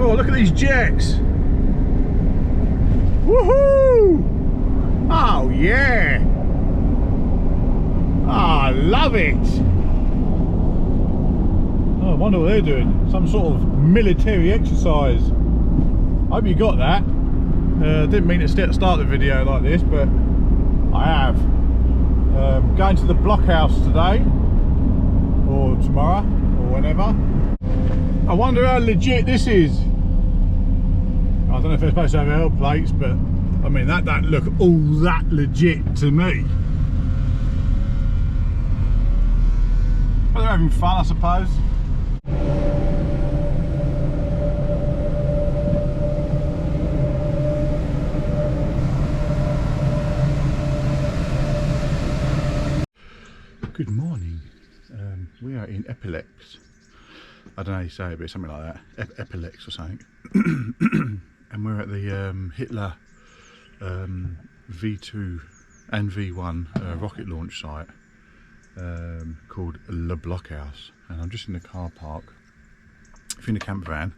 Cool, look at these jets. Woohoo! Oh yeah! Ah, I love it! Oh, I wonder what they're doing. Some sort of military exercise. I hope you got that. Didn't mean to start the video like this, but I have. Going to the Blockhaus today, or tomorrow, or whenever. I wonder how legit this is. I don't know if they're supposed to have L plates, but I mean that don't look all that legit to me. But they're having fun, I suppose. Good morning. We are in Eperlecques. I don't know how you say it, but it's something like that. Eperlecques or something. And we're at the Hitler V2 and V1 rocket launch site called Le Blockhaus. And I'm just in the car park. If you're in a camper van,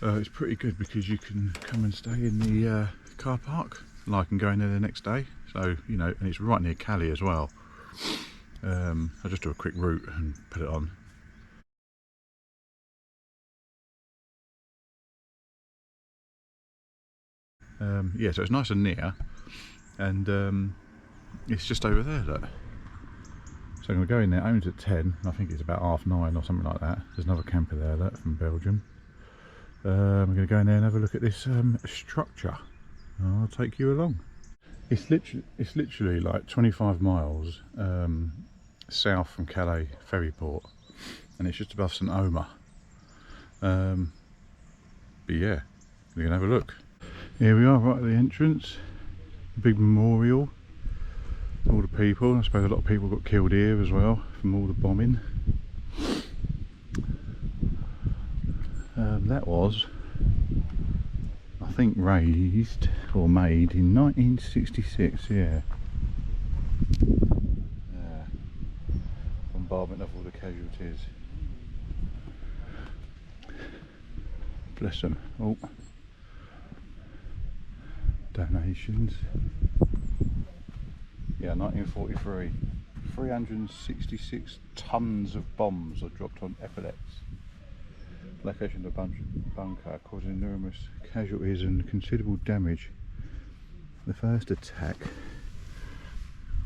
it's pretty good because you can come and stay in the car park. Like, and go in there the next day. So, you know, and it's right near Cali as well. I'll just do a quick route and put it on. Yeah, so it's nice and near, and it's just over there, look. So I'm going to go in there, opens at 10, I think it's about 9:30 or something like that. There's another camper there, look, from Belgium. I'm going to go in there and have a look at this structure. I'll take you along. It's literally like 25 miles south from Calais ferry port, and it's just above St Omer. But yeah, we're gonna have a look. Here we are, right at the entrance. Big memorial. All the people. I suppose a lot of people got killed here as well from all the bombing. That was, I think, raised or made in 1966. Yeah. Bombardment of all the casualties. Bless them. Oh, donations. Yeah, 1943. 366 tons of bombs are dropped on Eperlecques. Location of the bunker, causing enormous casualties and considerable damage. The first attack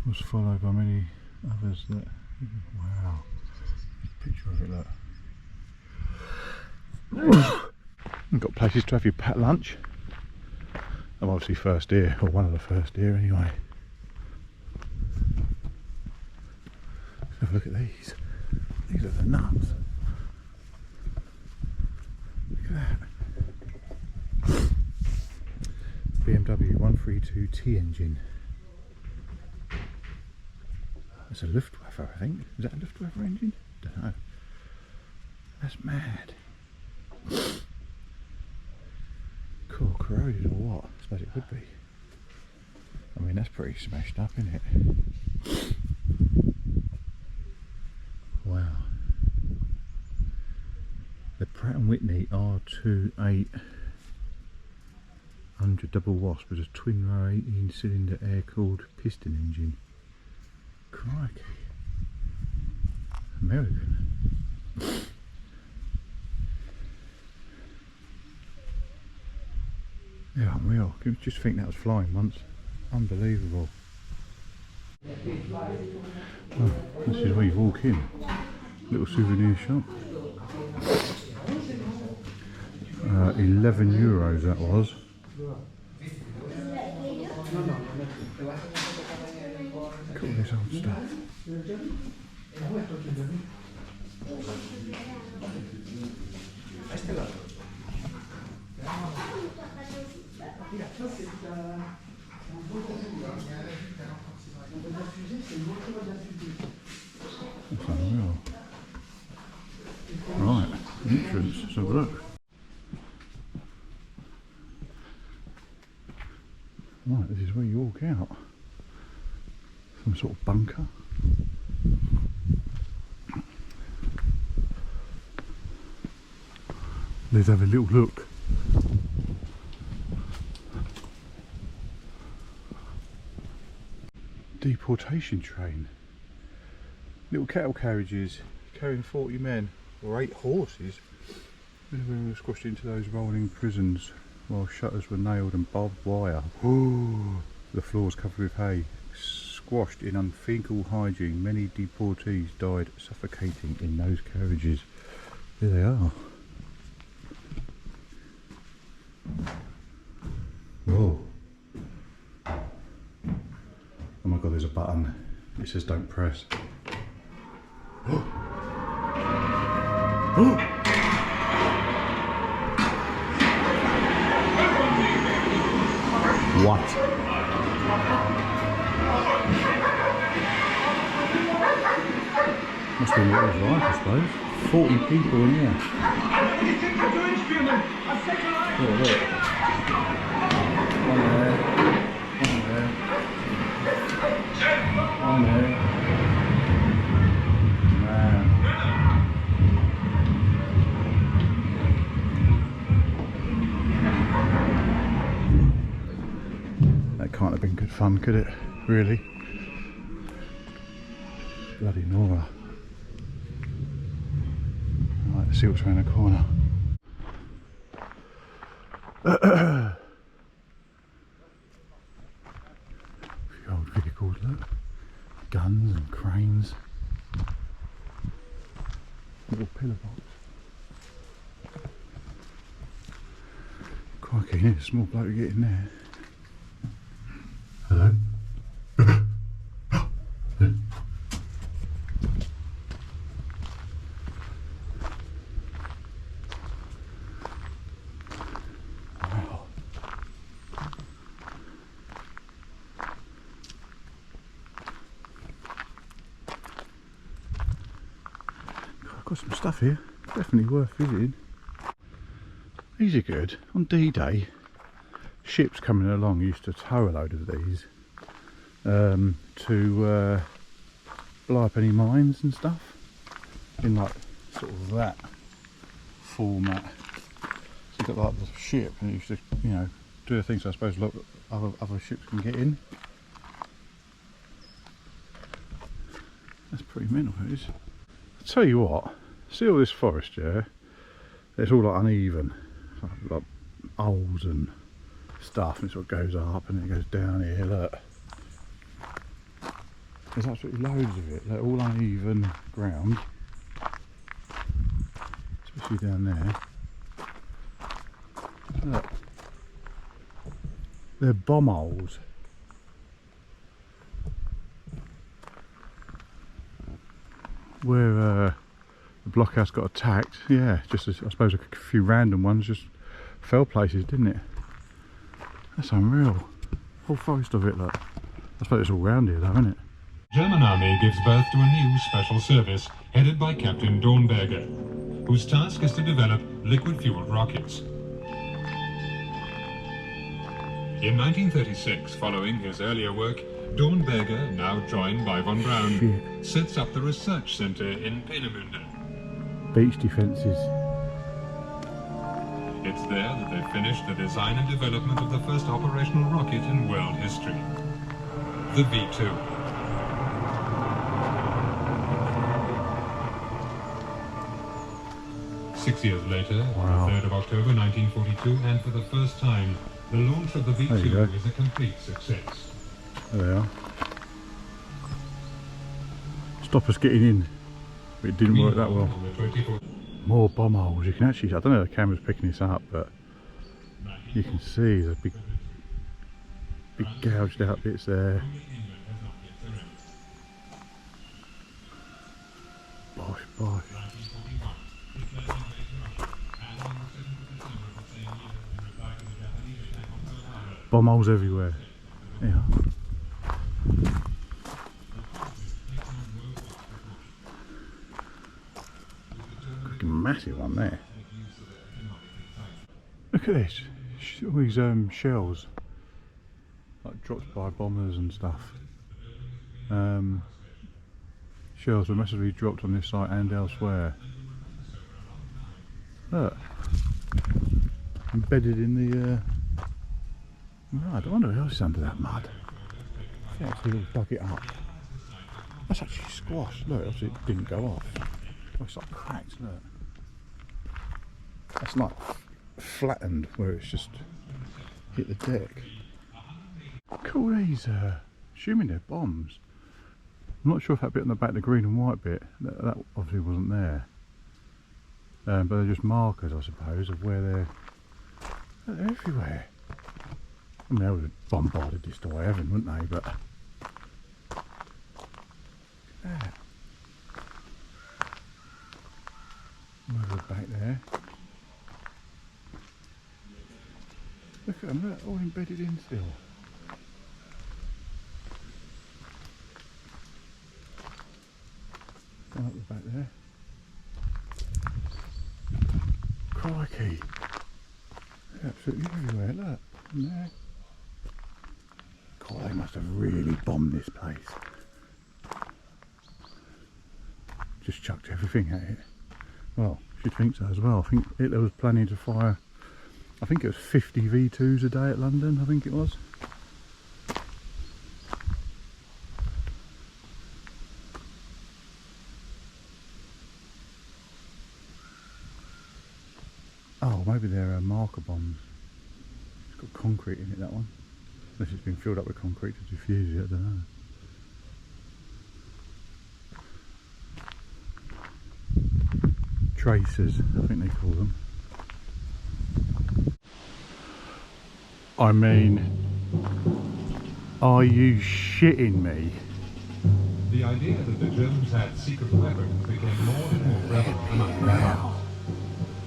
was followed by many others that. Wow, picture of it, look. You've got places to have your packed lunch. I'm obviously first here, or one of the first here anyway. Let's have a look at these. These are the nuts. Look at that. BMW 132T engine. It's a Luftwaffe, I think. Is that a Luftwaffe engine? Don't know. That's mad. Cool, corroded or what? I suppose it would be. I mean, that's pretty smashed up, isn't it? Wow. The Pratt & Whitney R2800 double wasp was a twin row 18 cylinder air cooled piston engine. Crikey. American. Yeah, unreal. Just think that was flying once. Unbelievable. Oh, this is where you walk in. Little souvenir shop. 11 euros that was. Look at all this old stuff. That's unreal. Right, entrance, let's have a look. Right, this is where you walk out. Some sort of bunker. Let's have a little look. deportation train. Little cattle carriages carrying 40 men, or 8 horses. We were squashed into those rolling prisons while shutters were nailed and barbed wire. Ooh, the floors covered with hay. Squashed in unthinkable hygiene, many deportees died suffocating in those carriages. There they are. Whoa. Oh my god, there's a button. It says don't press. Oh. Oh. What? Must be what it was like, I suppose. 40 people in here. Oh, look. One there. One there. One there. Man. That can't have been good fun, could it? Really? Bloody Nora. Right, let's see what's around the corner. A few old vehicles, look. Guns and cranes. Little pillar box. Crikey, there's a small bloke to get in there. Hello? Got some stuff here, definitely worth visiting. These are good. On D-Day, ships coming along used to tow a load of these to blow up any mines and stuff in like sort of that format. So you've got like the ship and you used to, you know, do the things I suppose a lot of other ships can get in. That's pretty mental, it is. I'll tell you what, see all this forest, yeah? It's all like uneven, like holes and stuff, and it sort of goes up and then it goes down here, look. There's absolutely loads of it, they're all uneven ground, especially down there. Look. They're bomb holes. Where the blockhouse got attacked, yeah, just as, I suppose a few random ones just fell places, didn't it? That's unreal. Whole forest of it, look. I suppose it's all round here though, isn't it? German army gives birth to a new special service headed by Captain Dornberger, whose task is to develop liquid-fueled rockets. In 1936, following his earlier work, Dornberger, now joined by von Braun, sets up the research center in Peenemünde. Beach defences. It's there that they finished the design and development of the first operational rocket in world history, the V2. Six years later, wow. on the 3rd of October 1942, and for the first time, the launch of the V2 is a complete success. There they are. Stop us getting in, but it didn't work that well. More bomb holes. You can actually, I don't know if the camera's picking this up, but you can see the big gouged out bits there. Bosh, bosh. Bomb holes everywhere. Yeah. Massive one there. Look at this. All these shells, like dropped by bombers and stuff. Shells were massively dropped on this site and elsewhere. Look, embedded in the mud. I wonder what else is under that mud. They actually all dug it up. That's actually squashed. Look, obviously it didn't go off. Oh, it's like cracked, look. That's like flattened where it's just hit the deck. Cool, these, assuming they're bombs. I'm not sure if that bit on the back, the green and white bit, that obviously wasn't there. But they're just markers, I suppose, of where they're everywhere. I mean, they would have bombarded this to high heaven, wouldn't they? But look at that. Move it back there. Look at them, look, all embedded in still. One up the back there. Crikey. They're absolutely everywhere, look. And there. God, they must have really bombed this place. Just chucked everything at it. Well, you'd think so as well. I think Hitler was planning to fire, I think it was 50 V2s a day at London, I think it was. Oh, maybe they're marker bombs. It's got concrete in it, that one. Unless it's been filled up with concrete to diffuse it, I don't know. Tracers, I think they call them. I mean, are you shitting me? The idea that the Germans had secret weapons became more and more prevalent among the Allies.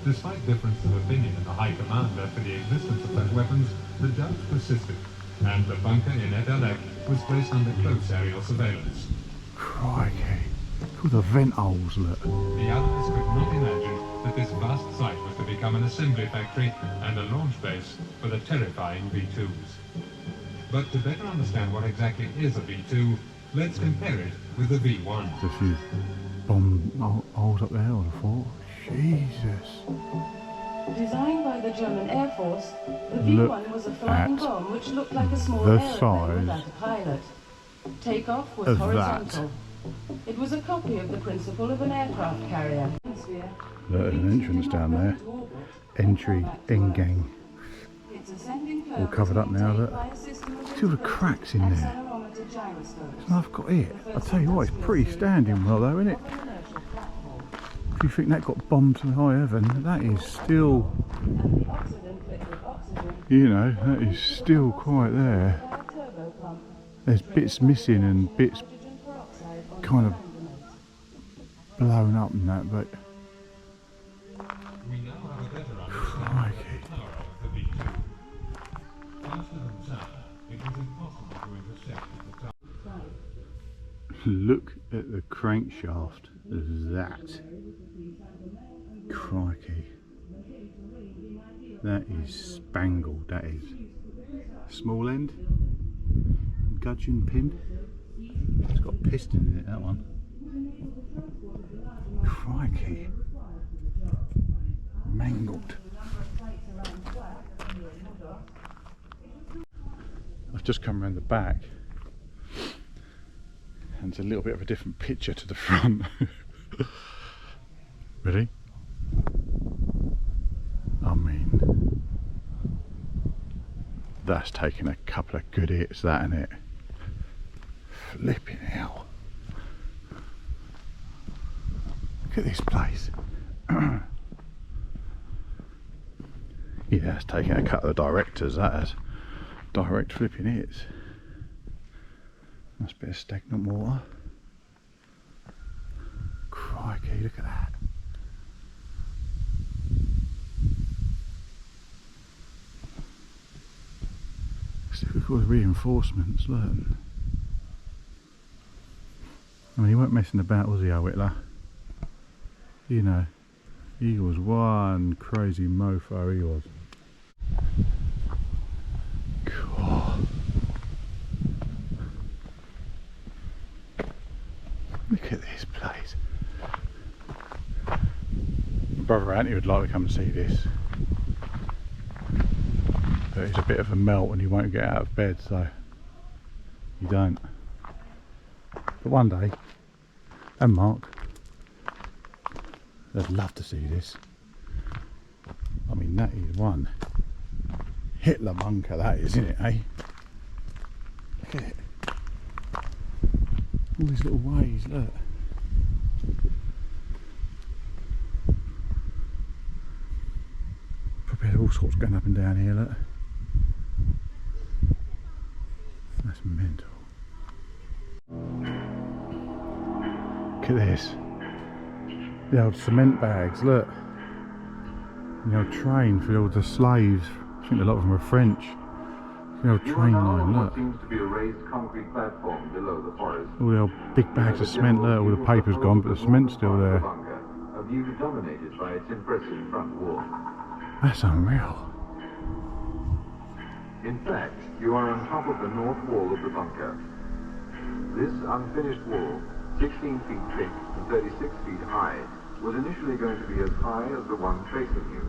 Despite differences of opinion in the High Commander for the existence of such weapons, the doubts persisted, and the bunker in Eperlecques was placed under close aerial surveillance. Crikey. Look at the vent holes, look. The Allies could not imagine that this vast site was to become an assembly factory and a launch base for the terrifying V2s. But to better understand what exactly is a V2, let's compare it with the V1. There's a few bomb holes up there, I would have thought. Jesus. Designed by the German Air Force, the V1 was a flying bomb which looked like a small aeroplane without a pilot. Takeoff was horizontal. It was a copy of the principle of an aircraft carrier. There's an entrance down there. Entry, end gang. All covered up now, look. See all the cracks in there. So I've got it. I'll tell you what, it's pretty standing well though, isn't it? If you think that got bombed to high heaven, that is still, you know, that is still quite there. There's bits missing and bits kind of blown up and that, but crikey. Look at the crankshaft of that. Crikey. That is spangled, that is. Small end, gudgeon pin. It's got a piston in it, that one. Crikey. Mangled. I've just come around the back and it's a little bit of a different picture to the front. Ready? I mean, that's taken a couple of good hits, that, isn't it? Flipping hell. Look at this place. Yeah, that's taking a cut of the directors, that has. Direct flipping hits. Nice bit of stagnant water. Crikey, look at that. Look at all the reinforcements, look. I mean, he weren't messing about, was he, old Hitler? You know, he was one crazy mofo, he was. God. Look at this place. My brother Anthony would like to come and see this. But he's a bit of a melt and he won't get out of bed, so You don't. But one day, and Mark, they'd love to see this. I mean, that is one Hitler bunker, that is, isn't it, eh? Look at it. All these little ways, look. Probably had all sorts going up and down here, look. That's mental. Look at this. The old cement bags, look. And the old train for all the slaves. I think a lot of them were French. The old train line, look. Seems to be a raised concrete platform below the forest. All the old big bags of cement, look. All the paper's gone, but the cement's still there. A view dominated by its impressive front wall. That's unreal. In fact, you are on top of the north wall of the bunker. This unfinished wall, 16 feet thick and 36 feet high, was initially going to be as high as the one facing you.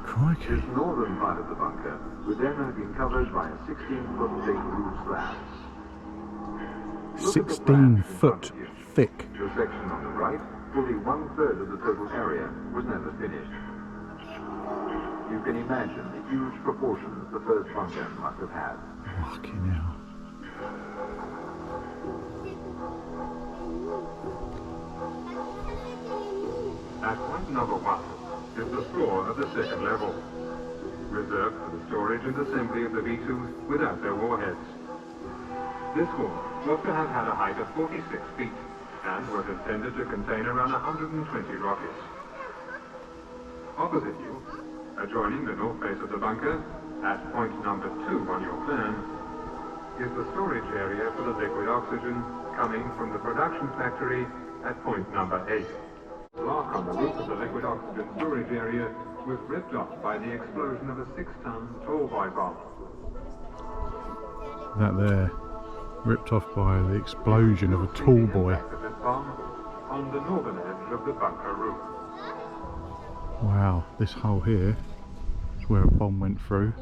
Crikey. This northern part of the bunker would then have been covered by a 16-foot thick roof slab. 16 foot thick. The section on the right, fully 1/3 of the total area, was never finished. You can imagine the huge proportions the first bunker must have had. Fucking hell. At point number 1 is the floor of the second level, reserved for the storage and assembly of the V2s without their warheads. This hall was to have had a height of 46 feet and was intended to contain around 120 rockets. Opposite you, adjoining the north face of the bunker, at point number 2 on your plan, is the storage area for the liquid oxygen coming from the production factory at point number 8. The lock on the roof of the liquid oxygen storage area was ripped off by the explosion of a 6-ton Tallboy bomb. That there, ripped off by the explosion of a Tallboy. This bomb on the northern edge of the bunker roof. Wow, this hole here is where a bomb went through.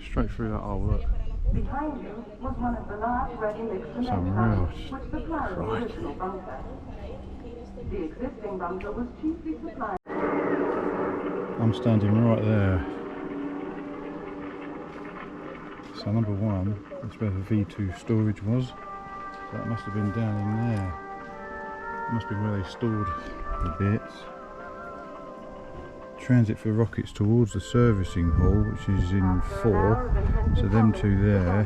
Straight through that hole, look. Behind you was one of the last ready-mix cement unreal. tanks, which supplied the original bunker. The existing bunker was chiefly supplied. I'm standing right there. So number 1 is where the V2 storage was. That must have been down in there. It must be where they stored the bits. Transit for rockets towards the servicing hall, which is in 4. So them two there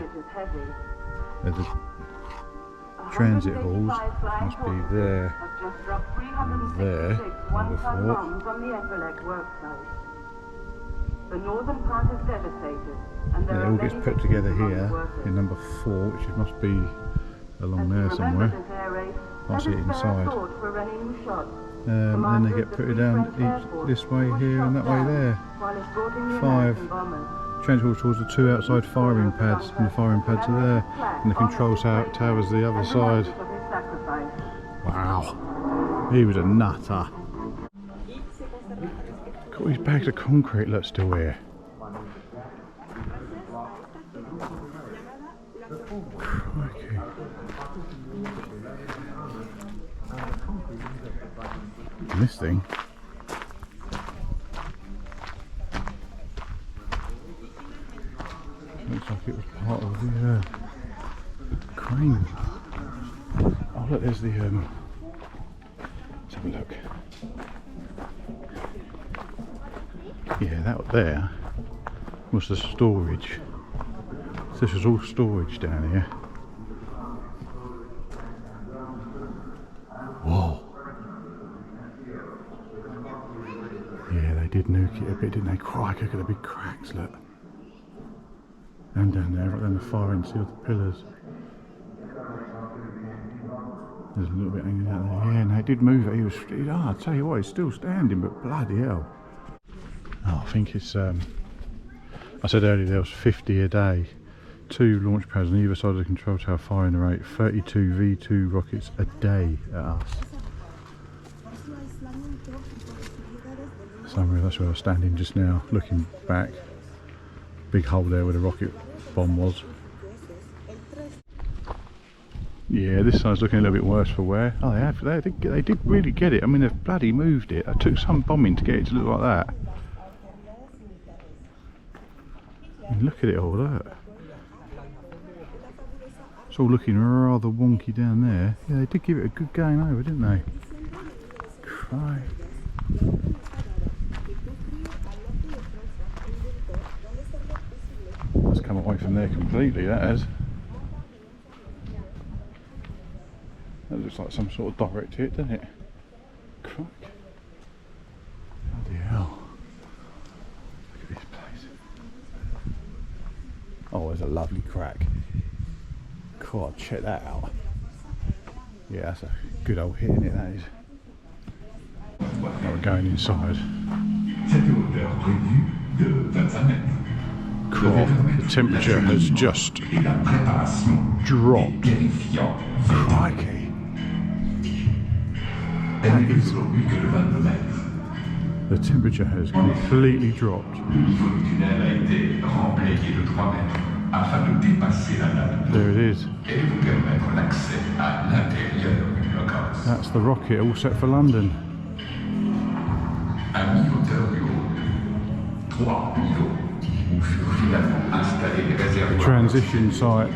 are the transit halls. Must be there and there, number 4. The northern part is devastated, and And it all gets put together here in number 4, which it must be along there somewhere. Can't see it inside. Then they get put down each this way here and that way there. 5. Transport towards the 2 outside firing pads, and the firing pads are there, and the control tower's the other side. Wow, he was a nutter. Got these bags of concrete, look, still here. Crikey. And this thing, looks like it was part of the crane. Oh look, there's the let's have a look. Yeah, that there was the storage. So this was all storage down here. Whoa. Yeah, they did nuke it a bit, didn't they? Crikey, look at the big cracks, look. And down there, right down the far end, see all the pillars. There's a little bit hanging out there. Yeah, and they did move it. He was, I'll tell you what, he's still standing, but bloody hell. Oh, I think it's, I said earlier there was 50 a day. 2 launch pads on either side of the control tower firing the rate. 32 V2 rockets a day at us. Somewhere, that's where I was standing just now, looking back. big hole there where the rocket bomb was. Yeah, this side's looking a little bit worse for wear. Oh, they did really get it. I mean, they've bloody moved it. It took some bombing to get it to look like that. I mean, look at it all, look. It's all looking rather wonky down there. Yeah, they did give it a good going over, didn't they? Cry. That's come away from there completely, that has. That looks like some sort of direct hit, doesn't it? Crikey. Bloody hell. Look at this place. Oh, there's a lovely crack. God, check that out. Yeah, that's a good old hit, isn't it, that is? Now we're going inside. God, the temperature has just dropped. Crikey. The temperature has completely dropped. There it is. That's the rocket all set for London. The transition site,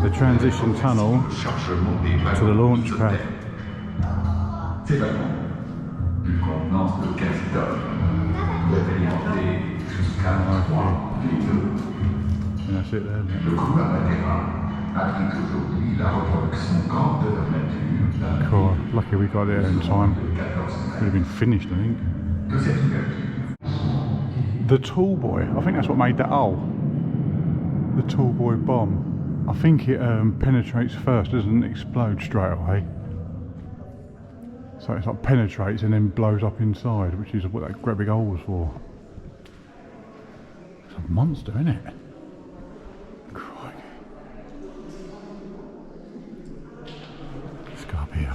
the transition tunnel to the launch pad. And that's it there, isn't it? Cool. Lucky we got there in time. Would have been finished, I think. The Tallboy, I think that's what made that hull. The Tallboy bomb. I think it penetrates first, doesn't explode straight away. So it's like penetrates and then blows up inside, which is what that great big hole was for. It's a monster, isn't it? Crikey. Let's go up here.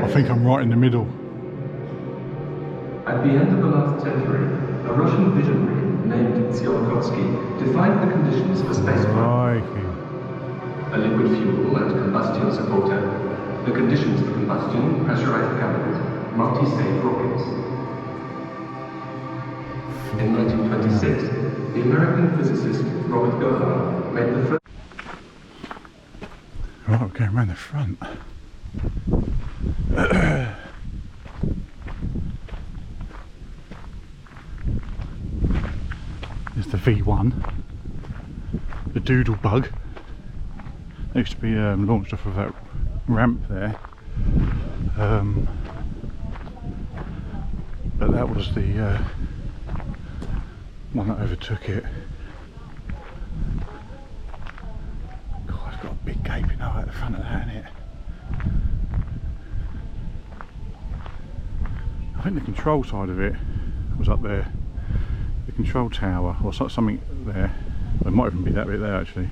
I think I'm right in the middle. At the end of the last century, a Russian visionary named Tsiolkovsky defined the conditions for spaceflight. A liquid fuel and combustion supporter, the conditions for combustion, pressurized cabins, multi-stage rockets. In 1926, the American physicist Robert Goddard made the first... Right, we're going around the front. There's the V1, the Doodle Bug. It used to be launched off of that ramp there, but that was the one that overtook it. God, it's got a big gaping hole at the front of that, isn't it? I think the control side of it was up there, the control tower, or something there. It might even be that bit there actually.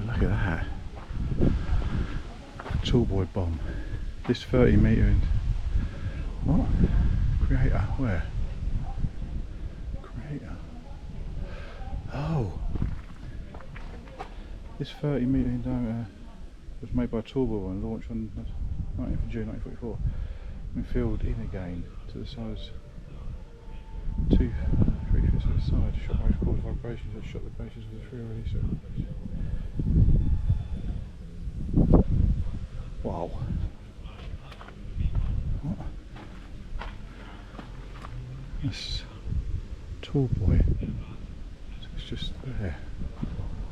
Look at that. Tallboy bomb. This 30 metre in. What? Creator? Where? Creator. Oh! This 30 metre in diameter was made by Tallboy and launched on 19th of June 1944. And filled in again to the size 2 3/5 of the side. Shockwaves caused vibrations that shook the bases of the free release. Wow. What? That's Tallboy. It's just there.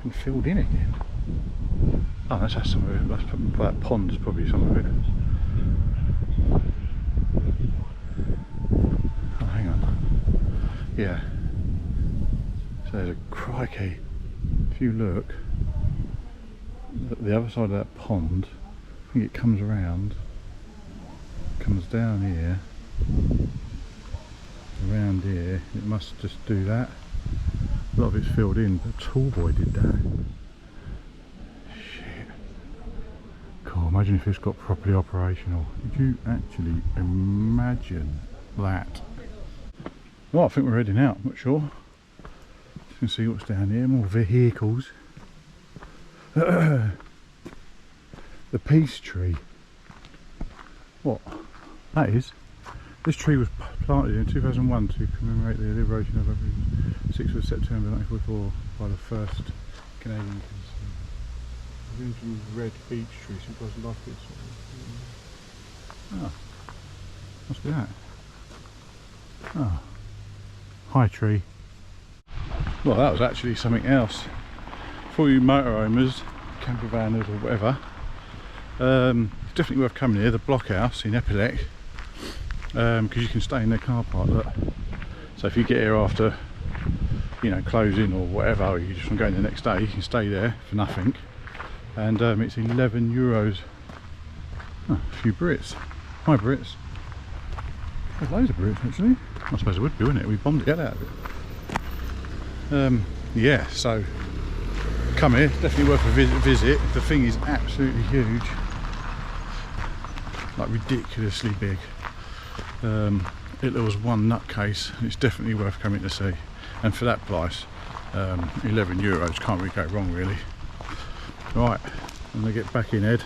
And filled in again. Oh, that's some of it. That's probably, that pond is probably some of it. Oh, hang on. Yeah. So there's a crikey. If you look, the other side of that pond, I think it comes around, comes down here, around here. It must just do that. A lot of it's filled in, but Tallboy did that. Shit. Cool, imagine if it's got properly operational. Could you actually imagine that? Well, I think we're heading out, I'm not sure. You can see what's down here, more vehicles. The peace tree. What? That is. This tree was planted in 2001 to commemorate the liberation of 6th of September 1944 by the first Canadian red beech tree. So it was like this. Oh, must be that. Oh, high tree. Well, that was actually something else. For you motorhomes, camper vanners or whatever, it's definitely worth coming here. The Blockhaus in Eperlecques, because you can stay in their car park. Look. So if you get here after, you know, closing or whatever, or you just want to go in the next day, you can stay there for nothing. And it's €11. Oh, a few Brits. Hi Brits. There's loads of Brits actually. I suppose it would be, wouldn't it? We bombed the hell out of it. Yeah, so come here, definitely worth a visit. The thing is absolutely huge, like ridiculously big. It was one nutcase, and it's definitely worth coming to see. And for that price, €11, can't really go wrong really. Right, I'm gonna get back in, Ed,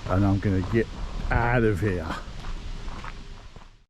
and I'm gonna get out of here.